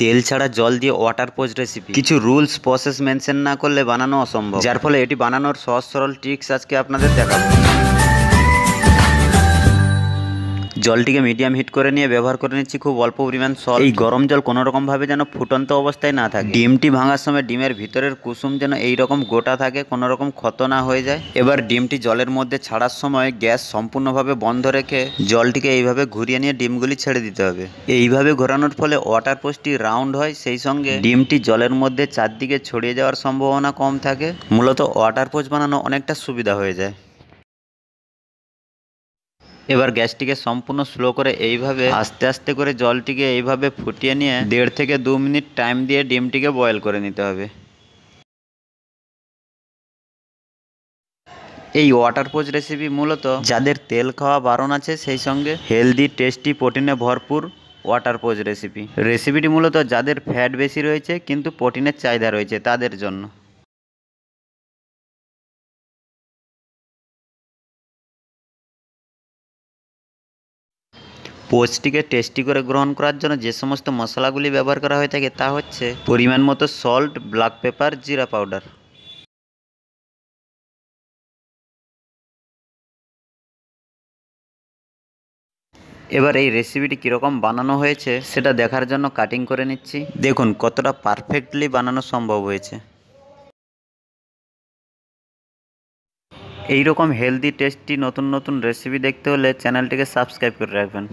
তেল ছাড়া জল দিয়ে ওয়াটার পোস্ট রেসিপি কিছু রুলস প্রসেস মেনশন না করলে বানানো অসম্ভব, যার ফলে এটি বানানোর সহজ সরল ট্রিক্স আজকে আপনাদের দেখাবো। জলটিকে মিডিয়াম হিট করে নিয়ে ব্যবহার করে নিচ্ছি খুব অল্প পরিমাণ সল্ট। এই গরম জল কোনো রকম ভাবে যেন ফুটন্ত অবস্থায় না থাকে। ডিমটি ভাঙার সময় ডিমের ভিতরের কুসুম যেন এই রকম গোটা থাকে, কোনো রকম ক্ষত না হয়ে যায়। এবার ডিমটি জলের মধ্যে ছাড়ার সময় গ্যাস সম্পূর্ণভাবে বন্ধ রেখে জলটিকে এইভাবে ঘুরিয়ে নিয়ে ডিমগুলি ছেড়ে দিতে হবে। এইভাবে ঘোরানোর ফলে ওয়াটার পোস্টটি রাউন্ড হয়, সেই সঙ্গে ডিমটি জলের মধ্যে চারদিকে ছড়িয়ে যাওয়ার সম্ভাবনা কম থাকে। মূলত ওয়াটার পোস্ট বানানো অনেকটা সুবিধা হয়ে যায়। এবার গ্যাসটিকে সম্পূর্ণ স্লো করে এইভাবে আস্তে আস্তে করে জলটিকে এইভাবে ফুটিয়ে নিয়ে 1.5 থেকে 2 মিনিট টাইম দিয়ে ডিমটিকে বয়েল করে নিতে হবে। এই ওয়াটার পোস্ট রেসিপি মূলত যাদের তেল খাওয়া বারণ আছে, সেই সঙ্গে হেলদি টেস্টি প্রোটিনে ভরপুর ওয়াটার পোস্ট রেসিপিটি মূলত যাদের ফ্যাট বেশি রয়েছে কিন্তু প্রোটিনের চাহিদা রয়েছে তাদের জন্য। পোস্টটিকে টেস্টি করে গ্রহণ করার জন্য যে সমস্ত মশলাগুলি ব্যবহার করা হয়ে থাকে তা হচ্ছে পরিমাণ মতো সল্ট, ব্ল্যাক পেপার, জিরা পাউডার। এবার এই রেসিপিটি কীরকম বানানো হয়েছে সেটা দেখার জন্য কাটিং করে নিচ্ছি। দেখুন কতটা পারফেক্টলি বানানো সম্ভব হয়েছে। এই রকম হেলদি টেস্টি নতুন নতুন রেসিপি দেখতে হলে চ্যানেলটিকে সাবস্ক্রাইব করে রাখবেন।